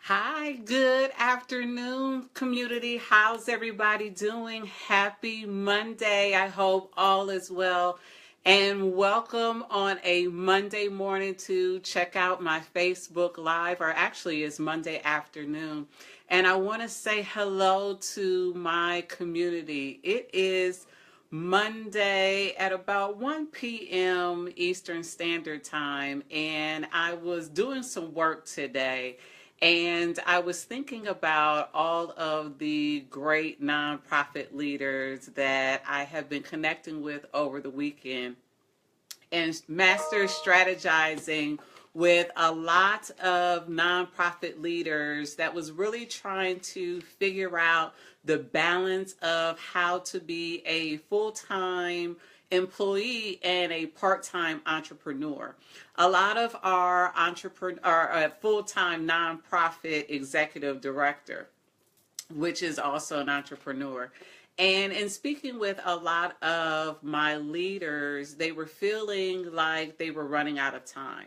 Hi, good afternoon, community. How's everybody doing? Happy Monday. I hope all is well. And welcome on a Monday morning to check out my Facebook Live, or actually, it's Monday afternoon. And I want to say hello to my community. It is Monday at about 1 p.m. Eastern Standard Time, and I was doing some work today. And I was thinking about all of the great nonprofit leaders that I have been connecting with over the weekend and master strategizing with a lot of nonprofit leaders that was really trying to figure out the balance of how to be a full-time employee and a part-time entrepreneur. A lot of our full-time nonprofit executive director, which is also an entrepreneur. And in speaking with a lot of my leaders, they were feeling like they were running out of time.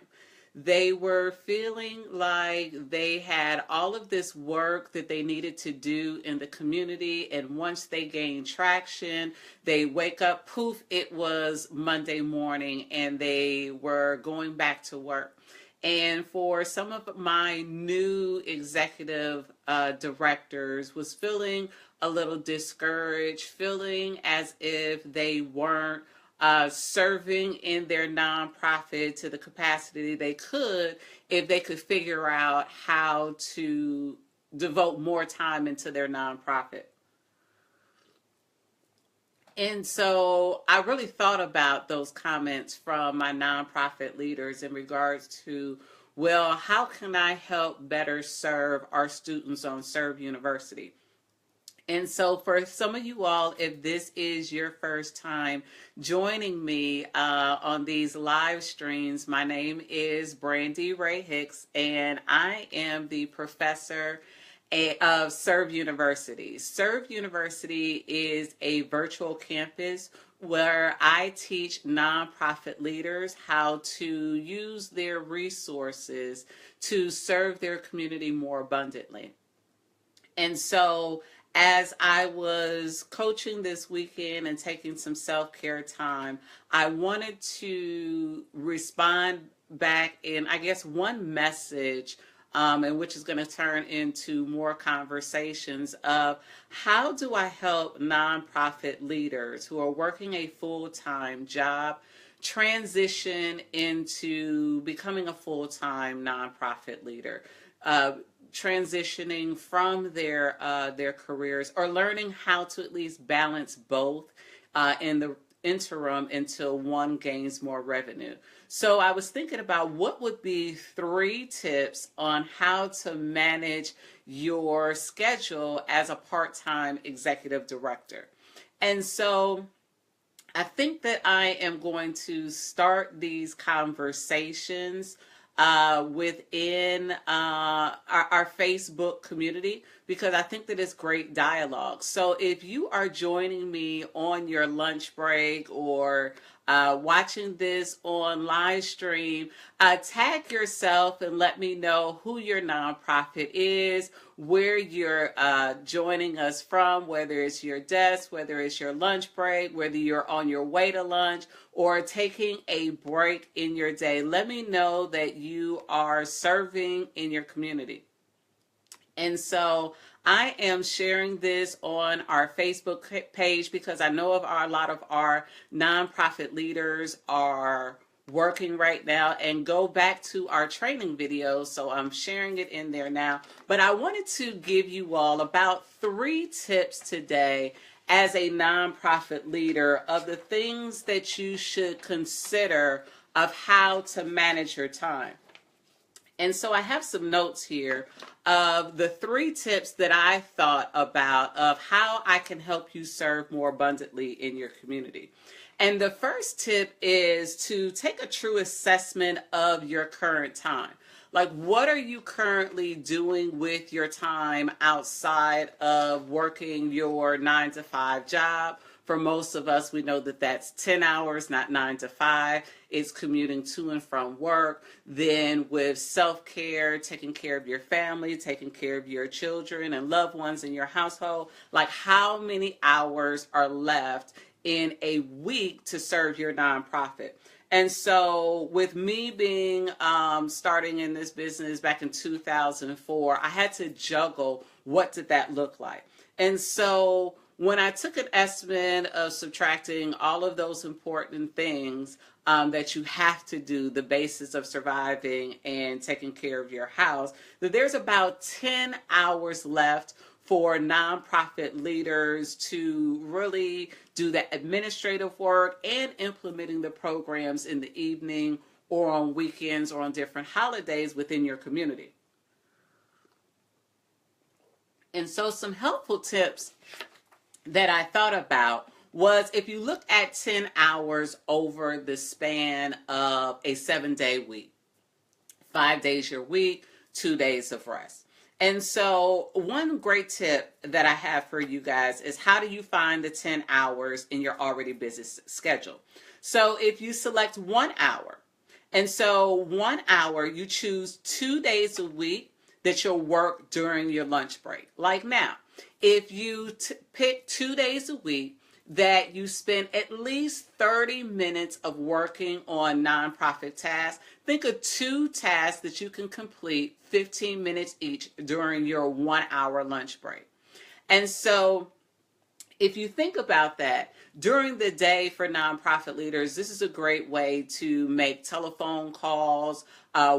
They were feeling like they had all of this work that they needed to do in the community. And once they gained traction, they wake up, poof, it was Monday morning and they were going back to work. And for some of my new executive directors was feeling a little discouraged, feeling as if they weren't serving in their nonprofit to the capacity they could if they could figure out how to devote more time into their nonprofit. And so I really thought about those comments from my nonprofit leaders in regards to, well, how can I help better serve our students on Serve University? And so for some of you all, if this is your first time joining me on these live streams, my name is Brandy Ray Hicks, and I am the professor of Serve University. Serve University is a virtual campus where I teach nonprofit leaders how to use their resources to serve their community more abundantly. And so as I was coaching this weekend and taking some self-care time, I wanted to respond back in, I guess, one message, and which is going to turn into more conversations of how do I help nonprofit leaders who are working a full-time job transition into becoming a full-time nonprofit leader. Transitioning from their careers, or learning how to at least balance both in the interim until one gains more revenue. So I was thinking about what would be 3 tips on how to manage your schedule as a part-time executive director. And so I think that I am going to start these conversations within our Facebook community, because I think that it's great dialogue. So if you are joining me on your lunch break or watching this on live stream, tag yourself and let me know who your nonprofit is, where you're joining us from, whether it's your desk, whether it's your lunch break, whether you're on your way to lunch or taking a break in your day. Let me know that you are serving in your community. And so I am sharing this on our Facebook page because I know a lot of our nonprofit leaders are working right now and go back to our training videos. So I'm sharing it in there now. But I wanted to give you all about 3 tips today as a nonprofit leader of the things that you should consider of how to manage your time. And so I have some notes here of the 3 tips that I thought about of how I can help you serve more abundantly in your community. And the first tip is to take a true assessment of your current time. Like, what are you currently doing with your time outside of working your 9-to-5 job For most of us, we know that that's 10 hours, not 9 to 5. It's commuting to and from work. Then with self-care, taking care of your family, taking care of your children and loved ones in your household, like how many hours are left in a week to serve your nonprofit? And so with me being starting in this business back in 2004, I had to juggle what did that look like. And so when I took an estimate of subtracting all of those important things that you have to do, the basis of surviving and taking care of your house, that there's about 10 hours left for nonprofit leaders to really do the administrative work and implementing the programs in the evening or on weekends or on different holidays within your community. And so some helpful tips that I thought about was if you look at 10 hours over the span of a 7-day week, 5 days your week, 2 days of rest. And so one great tip that I have for you guys is how do you find the 10 hours in your already busy schedule? So if you select 1 hour, and so 1 hour, you choose 2 days a week that you'll work during your lunch break. Like now, if you pick 2 days a week that you spend at least 30 minutes of working on nonprofit tasks, think of 2 tasks that you can complete 15 minutes each during your 1 hour lunch break. And so if you think about that, during the day for nonprofit leaders, this is a great way to make telephone calls,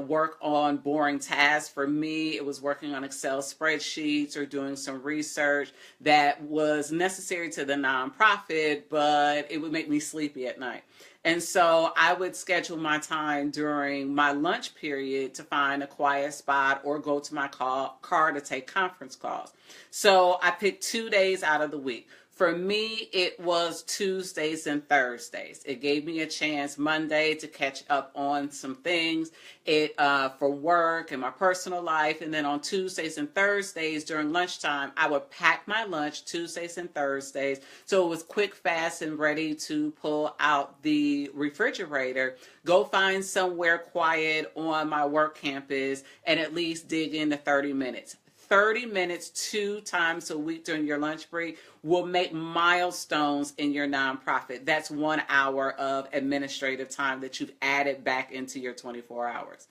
work on boring tasks. For me, it was working on Excel spreadsheets or doing some research that was necessary to the nonprofit, but it would make me sleepy at night. And so I would schedule my time during my lunch period to find a quiet spot or go to my car to take conference calls. So I picked 2 days out of the week. For me, it was Tuesdays and Thursdays. It gave me a chance Monday to catch up on some things for work and my personal life. And then on Tuesdays and Thursdays during lunchtime, I would pack my lunch Tuesdays and Thursdays. So it was quick, fast, and ready to pull out the refrigerator, go find somewhere quiet on my work campus, and at least dig into 30 minutes. 30 minutes 2 times a week during your lunch break will make milestones in your nonprofit. That's 1 hour of administrative time that you've added back into your 24 hours.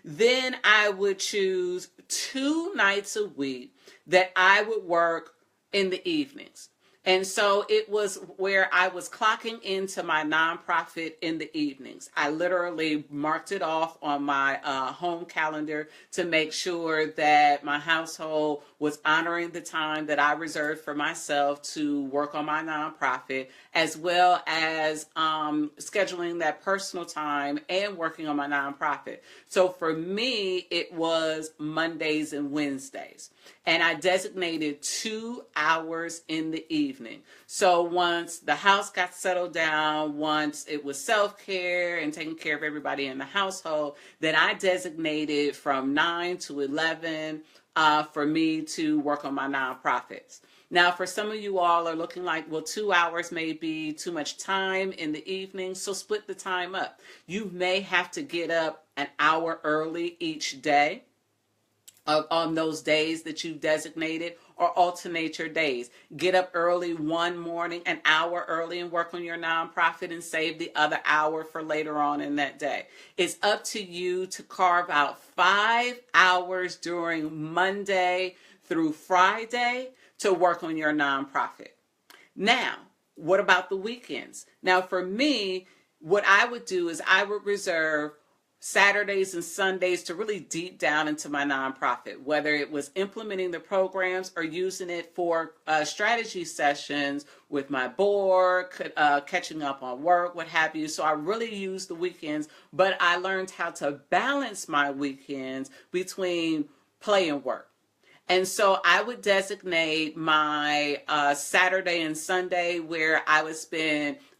Then I would choose 2 nights a week that I would work in the evenings. And so it was where I was clocking into my nonprofit in the evenings. I literally marked it off on my home calendar to make sure that my household was honoring the time that I reserved for myself to work on my nonprofit, as well as scheduling that personal time and working on my nonprofit. So for me, it was Mondays and Wednesdays. And I designated 2 hours in the evening. So once the house got settled down, once it was self-care and taking care of everybody in the household, then I designated from 9 to 11 for me to work on my nonprofits. Now, for some of you all are looking like, well, 2 hours may be too much time in the evening, so split the time up. You may have to get up an hour early each day on those days that you've designated, or alternate your days. Get up early one morning, an hour early, and work on your nonprofit and save the other hour for later on in that day. It's up to you to carve out 5 hours during Monday through Friday to work on your nonprofit. Now, what about the weekends? Now, for me, what I would do is I would reserve Saturdays and Sundays to really deep down into my nonprofit, whether it was implementing the programs or using it for strategy sessions with my board, catching up on work, what have you. So I really used the weekends, but I learned how to balance my weekends between play and work. And so I would designate my Saturday and Sunday where I would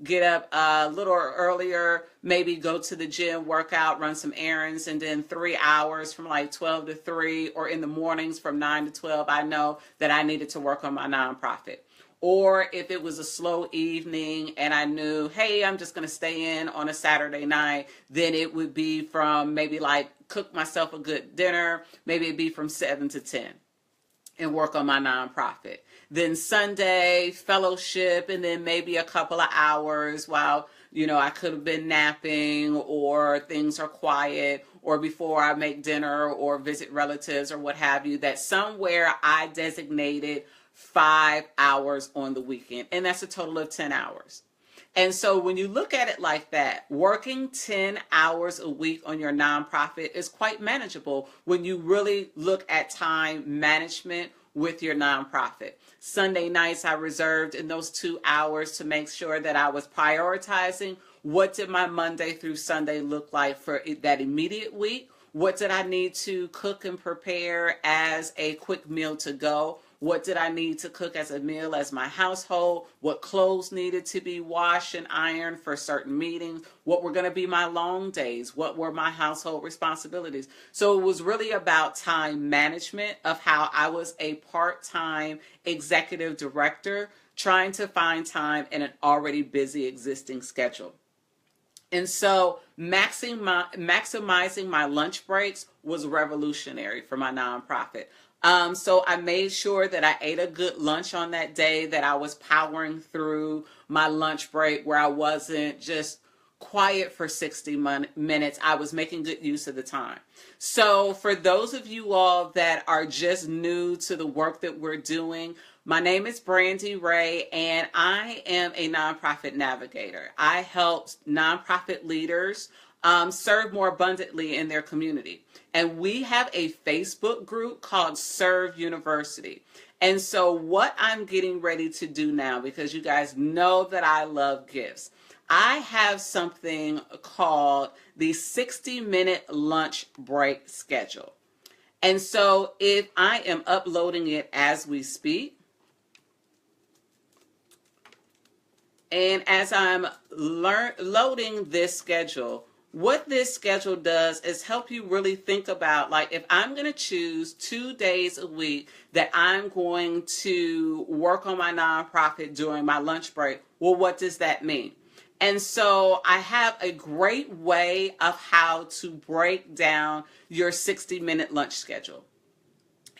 get up a little earlier, maybe go to the gym, work out, run some errands, and then 3 hours from like 12 to 3, or in the mornings from 9 to 12, I know that I needed to work on my nonprofit. Or if it was a slow evening and I knew, hey, I'm just going to stay in on a Saturday night, then it would be from maybe like cook myself a good dinner. Maybe it'd be from 7 to 10 and work on my nonprofit. Then Sunday, fellowship, and then maybe a couple of hours while, I could have been napping or things are quiet or before I make dinner or visit relatives or what have you, that somewhere I designated 5 hours on the weekend. And that's a total of 10 hours. And so when you look at it like that, working 10 hours a week on your nonprofit is quite manageable when you really look at time management with your nonprofit. Sunday nights I reserved in those 2 hours to make sure that I was prioritizing what did my Monday through Sunday look like for that immediate week. What did I need to cook and prepare as a quick meal to go? What did I need to cook as a meal as my household? What clothes needed to be washed and ironed for certain meetings? What were going to be my long days? What were my household responsibilities? So it was really about time management of how I was a part-time executive director trying to find time in an already busy existing schedule. And so maximizing my lunch breaks was revolutionary for my nonprofit. So I made sure that I ate a good lunch on that day, that I was powering through my lunch break where I wasn't just quiet for 60 minutes. I was making good use of the time. So for those of you all that are just new to the work that we're doing, my name is Brandy Ray, and I am a nonprofit navigator. I help nonprofit leaders serve more abundantly in their community. And we have a Facebook group called Serve University. And so what I'm getting ready to do now, because you guys know that I love gifts, I have something called the 60-minute lunch break schedule. And so if I am uploading it as we speak, and as I'm loading this schedule, what this schedule does is help you really think about, like, if I'm going to choose 2 days a week that I'm going to work on my nonprofit during my lunch break, well, what does that mean? And so I have a great way of how to break down your 60-minute lunch schedule.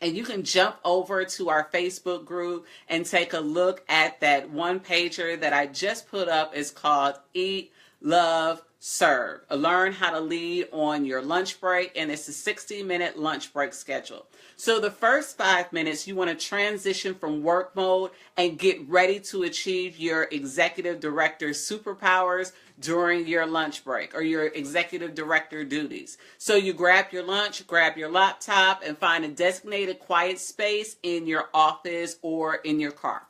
And you can jump over to our Facebook group and take a look at that one pager that I just put up. It's called Eat, Love, Serve. Learn how to lead on your lunch break, and it's a 60-minute lunch break schedule. So the first 5 minutes, you want to transition from work mode and get ready to achieve your executive director superpowers during your lunch break or your executive director duties. So you grab your lunch, grab your laptop, and find a designated quiet space in your office or in your car.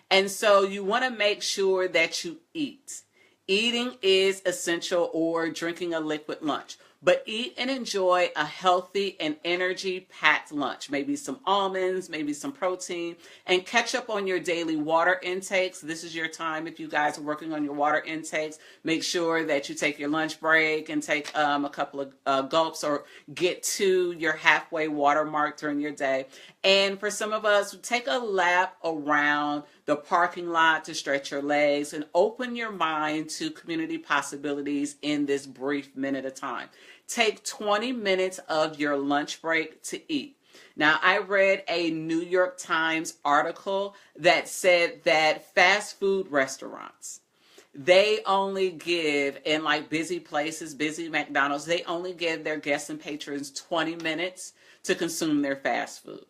And so you want to make sure that you eat. Eating is essential, or drinking a liquid lunch. But eat and enjoy a healthy and energy-packed lunch. Maybe some almonds, maybe some protein, and catch up on your daily water intakes. This is your time if you guys are working on your water intakes. Make sure that you take your lunch break and take a couple of gulps, or get to your halfway water mark during your day. And for some of us, take a lap around the parking lot to stretch your legs and open your mind to community possibilities in this brief minute of time. Take 20 minutes of your lunch break to eat. Now, I read a New York Times article that said that fast food restaurants, they only give, in like busy places, busy McDonald's, they only give their guests and patrons 20 minutes to consume their fast food.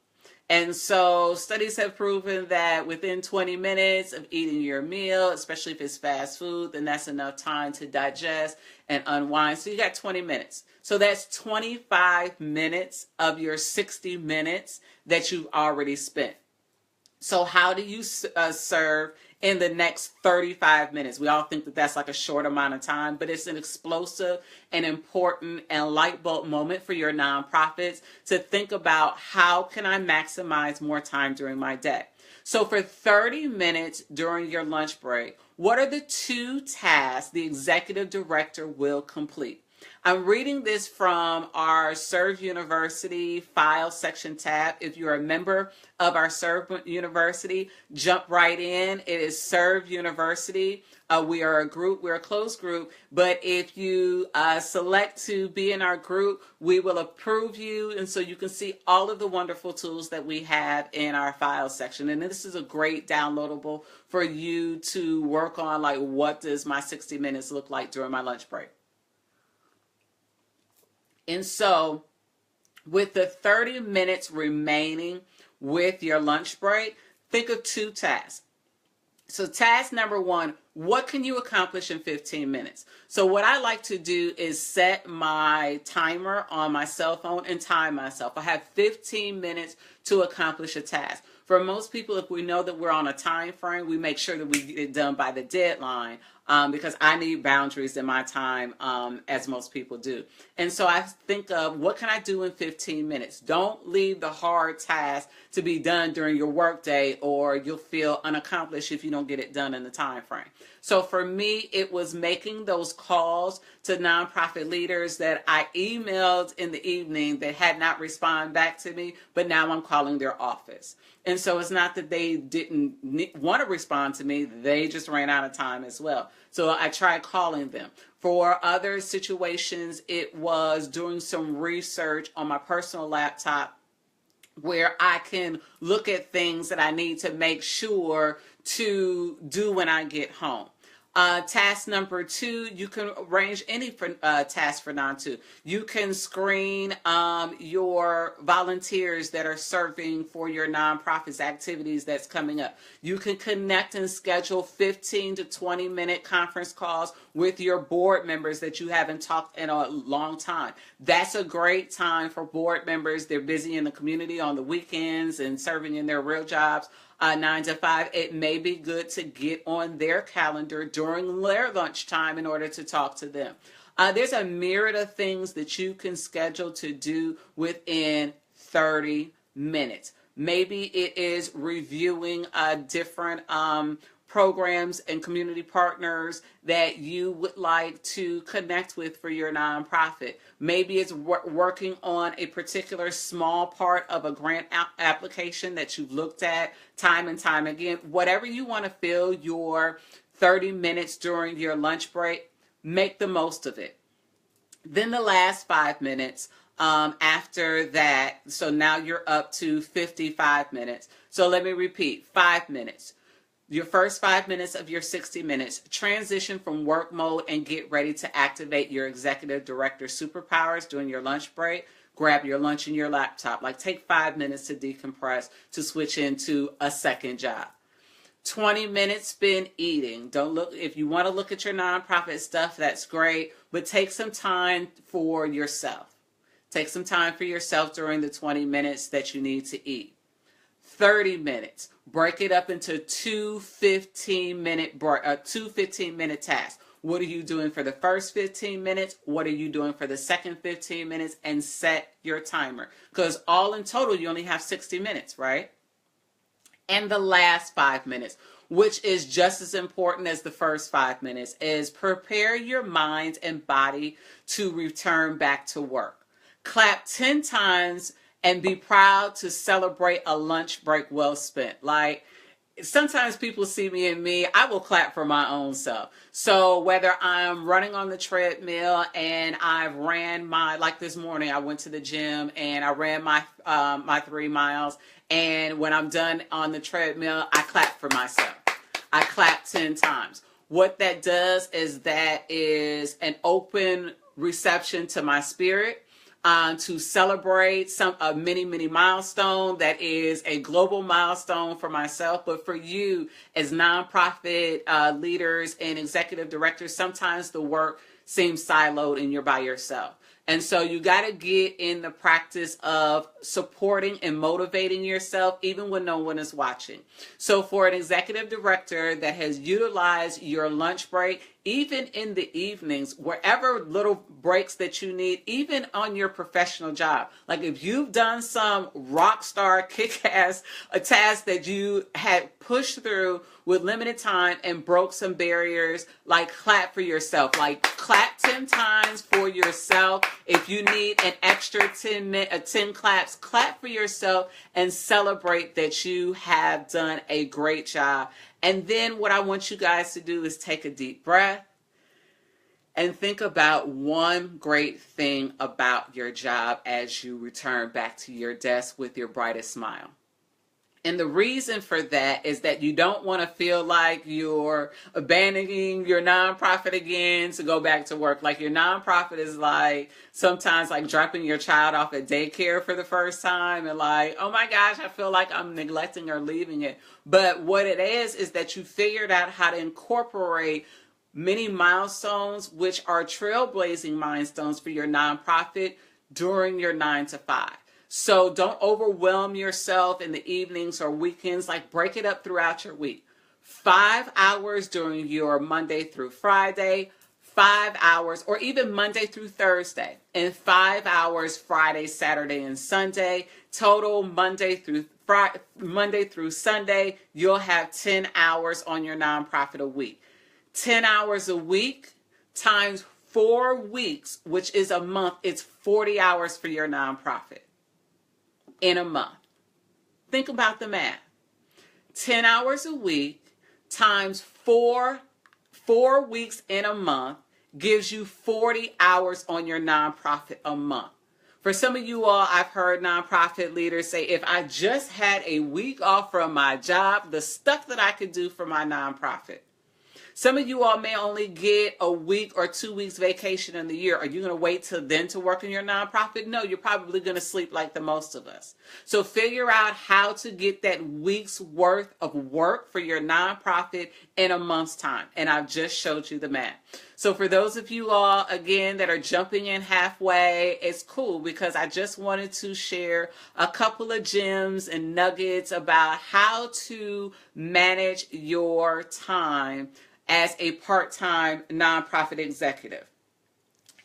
And so studies have proven that within 20 minutes of eating your meal, especially if it's fast food, then that's enough time to digest and unwind. So you got 20 minutes. So that's 25 minutes of your 60 minutes that you've already spent. So how do you serve in the next 35 minutes? We all think that that's like a short amount of time, but it's an explosive and important and light bulb moment for your nonprofits to think about, how can I maximize more time during my day? So for 30 minutes during your lunch break, what are the 2 tasks the executive director will complete? I'm reading this from our Serve University file section tab. If you're a member of our Serve University, jump right in. It is Serve University. We are a group, we're a closed group, but if you select to be in our group, we will approve you, and so you can see all of the wonderful tools that we have in our file section. And this is a great downloadable for you to work on, like, what does my 60 minutes look like during my lunch break? And so with the 30 minutes remaining with your lunch break, think of two tasks. So task number one, what can you accomplish in 15 minutes? So what I like to do is set my timer on my cell phone and time myself. I have 15 minutes to accomplish a task. For most people, if we know that we're on a time frame, we make sure that we get it done by the deadline, because I need boundaries in my time, as most people do. And so I think of, what can I do in 15 minutes? Don't leave the hard task to be done during your workday, or you'll feel unaccomplished if you don't get it done in the time frame. So for me, it was making those calls to nonprofit leaders that I emailed in the evening that had not responded back to me, but now I'm calling their office. And so it's not that they didn't want to respond to me, they just ran out of time as well. So I tried calling them. For other situations, it was doing some research on my personal laptop where I can look at things that I need to make sure to do when I get home. Task number two, you can arrange any task for non-2. You can screen your volunteers that are serving for your nonprofit's activities that's coming up. You can connect and schedule 15 to 20 minute conference calls with your board members that you haven't talked in a long time. That's a great time for board members. They're busy in the community on the weekends and serving in their real jobs. 9 to 5, it may be good to get on their calendar during their lunchtime in order to talk to them. There's a myriad of things that you can schedule to do within 30 minutes. Maybe it is reviewing different programs and community partners that you would like to connect with for your nonprofit. Maybe it's working on a particular small part of a grant application that you've looked at time and time again. Whatever you want to fill your 30 minutes during your lunch break, make the most of it. Then the last 5 minutes after that, so now you're up to 55 minutes. So let me repeat, 5 minutes. Your first 5 minutes of your 60 minutes, transition from work mode and get ready to activate your executive director superpowers during your lunch break. Grab your lunch and your laptop. Like, take 5 minutes to decompress, to switch into a second job. 20 minutes spent eating. Don't look, if you want to look at your nonprofit stuff, that's great, but take some time for yourself. Take some time for yourself during the 20 minutes that you need to eat. 30 minutes. Break it up into two 15-minute tasks. What are you doing for the first 15 minutes? What are you doing for the second 15 minutes? And set your timer. Because all in total, you only have 60 minutes, right? And the last 5 minutes, which is just as important as the first 5 minutes, is prepare your mind and body to return back to work. Clap 10 times and be proud to celebrate a lunch break well spent. Like, sometimes people see me, I will clap for my own self. So whether I'm running on the treadmill and I've ran like this morning, I went to the gym and I ran my 3 miles. And when I'm done on the treadmill, I clap for myself. I clap 10 times. What that does is that is an open reception to my spirit. To celebrate a mini milestone that is a global milestone for myself, but for you as nonprofit leaders and executive directors, sometimes the work seems siloed and you're by yourself. And so you got to get in the practice of supporting and motivating yourself even when no one is watching. So for an executive director that has utilized your lunch break, even in the evenings, wherever little breaks that you need, even on your professional job. Like if you've done some rock star kick-ass a task that you had pushed through with limited time and broke some barriers, like clap for yourself. Like clap 10 times for yourself. If you need an extra 10 claps, clap for yourself and celebrate that you have done a great job. And then what I want you guys to do is take a deep breath and think about one great thing about your job as you return back to your desk with your brightest smile. And the reason for that is that you don't want to feel like you're abandoning your nonprofit again to go back to work. Like your nonprofit is like sometimes like dropping your child off at daycare for the first time and like, oh my gosh, I feel like I'm neglecting or leaving it. But what it is that you figured out how to incorporate many milestones, which are trailblazing milestones for your nonprofit during your 9 to 5. So don't overwhelm yourself in the evenings or weekends. Like break it up throughout your week. 5 hours during your Monday through Friday, 5 hours, or even Monday through Thursday, and 5 hours Friday, Saturday, and Sunday. Total Monday through Sunday, you'll have 10 hours on your nonprofit a week. 10 hours a week times 4 weeks, which is a month, it's 40 hours for your nonprofit in a month. Think about the math. 10 hours a week times 4 weeks in a month gives you 40 hours on your nonprofit a month. For some of you all, I've heard nonprofit leaders say, if I just had a week off from my job, the stuff that I could do for my nonprofit. Some of you all may only get a week or 2 weeks vacation in the year. Are you going to wait till then to work in your nonprofit? No, you're probably going to sleep like the most of us. So figure out how to get that week's worth of work for your nonprofit in a month's time. And I've just showed you the math. So for those of you all, again, that are jumping in halfway, it's cool because I just wanted to share a couple of gems and nuggets about how to manage your time as a part-time nonprofit executive.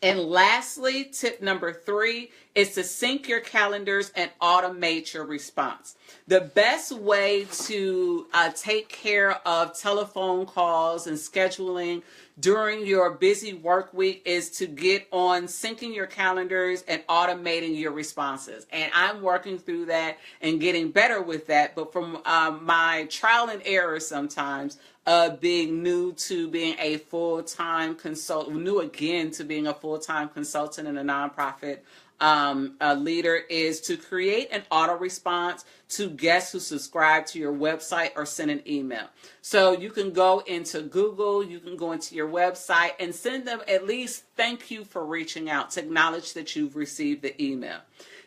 And lastly, tip number 3 is to sync your calendars and automate your response. The best way to take care of telephone calls and scheduling during your busy work week is to get on syncing your calendars and automating your responses. And I'm working through that and getting better with that. But from my trial and error sometimes, being new to being a full-time consultant, new again to being a full-time consultant in a nonprofit leader, is to create an auto response to guests who subscribe to your website or send an email. So you can go into Google, you can go into your website and send them at least thank you for reaching out to acknowledge that you've received the email.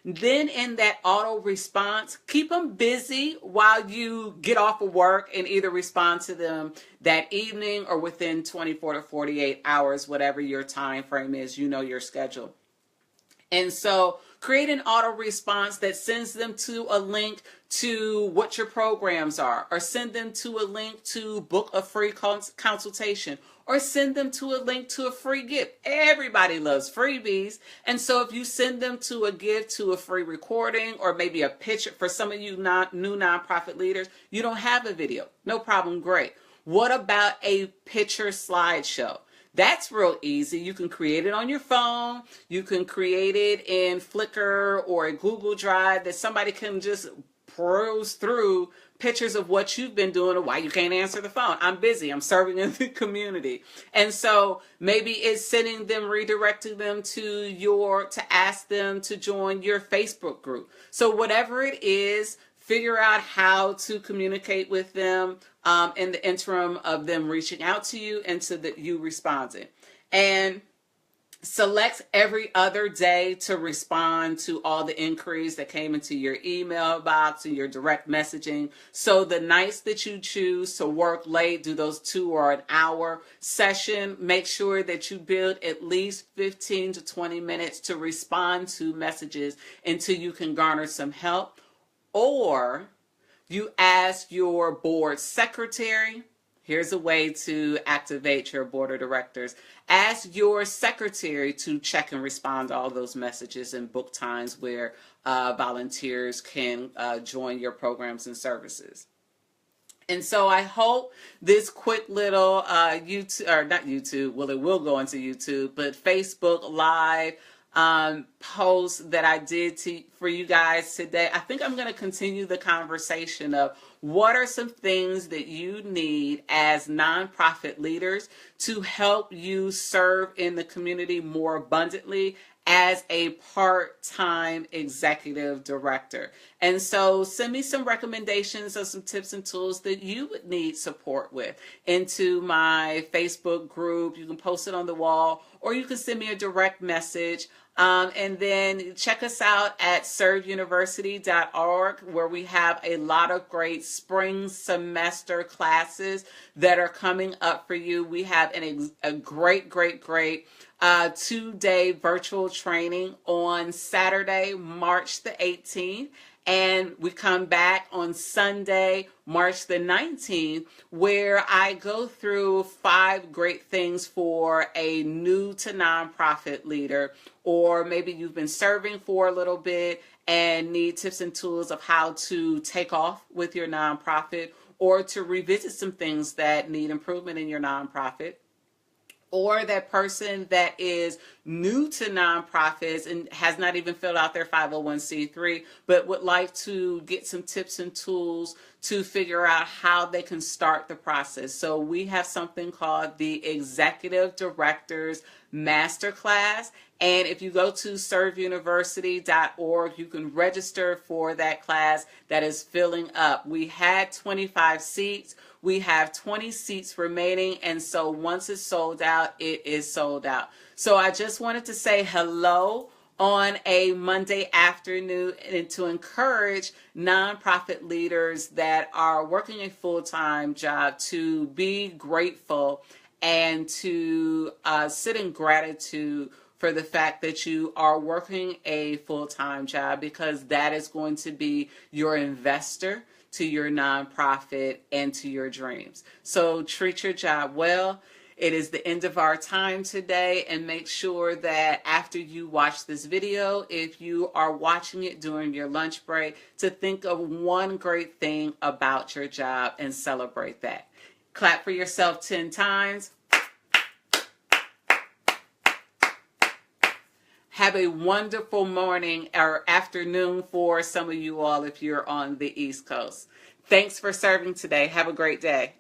Then in that auto response, keep them busy while you get off of work and either respond to them that evening or within 24 to 48 hours, whatever your time frame is, you know your schedule. And so create an auto response that sends them to a link to what your programs are, or send them to a link to book a free consultation, or send them to a link to a free gift. Everybody loves freebies. And so if you send them to a gift, to a free recording, or maybe a picture, for some of you new nonprofit leaders, you don't have a video. No problem, great. What about a picture slideshow? That's real easy. You can create it on your phone. You can create it in Flickr or a Google Drive that somebody can just peruse through pictures of what you've been doing or why you can't answer the phone. I'm busy. I'm serving in the community. And so maybe it's sending them, redirecting them to ask them to join your Facebook group. So whatever it is, figure out how to communicate with them in the interim of them reaching out to you and to you responding. And select every other day to respond to all the inquiries that came into your email box and your direct messaging. So the nights that you choose to work late, do those 2 or an hour session, make sure that you build at least 15 to 20 minutes to respond to messages until you can garner some help. Or you ask your board secretary, Here's a way to activate your board of directors. Ask your secretary to check and respond to all those messages and book times where volunteers can join your programs and services. And so I hope this quick little YouTube, or not YouTube, well, it will go into YouTube, but Facebook Live post that I did for you guys today. I think I'm going to continue the conversation of what are some things that you need as nonprofit leaders to help you serve in the community more abundantly as a part-time executive director. And so send me some recommendations of some tips and tools that you would need support with into my Facebook group. You can post it on the wall, or you can send me a direct message. And then check us out at serveuniversity.org, where we have a lot of great spring semester classes that are coming up for you. We have a great 2-day virtual training on Saturday, March the 18th. And we come back on Sunday, March the 19th, where I go through 5 great things for a new to nonprofit leader, or maybe you've been serving for a little bit and need tips and tools of how to take off with your nonprofit, or to revisit some things that need improvement in your nonprofit. Or that person that is new to nonprofits and has not even filled out their 501c3, but would like to get some tips and tools to figure out how they can start the process. So we have something called the Executive Directors Masterclass. And if you go to serveuniversity.org, you can register for that class that is filling up. We had 25 seats. We have 20 seats remaining, and so once it's sold out, it is sold out. So I just wanted to say hello on a Monday afternoon and to encourage nonprofit leaders that are working a full-time job to be grateful and to sit in gratitude for the fact that you are working a full-time job, because that is going to be your investor to your nonprofit and to your dreams. So treat your job well. It is the end of our time today, and make sure that after you watch this video, if you are watching it during your lunch break, to think of one great thing about your job and celebrate that. Clap for yourself 10 times. Have a wonderful morning or afternoon for some of you all if you're on the East Coast. Thanks for serving today. Have a great day.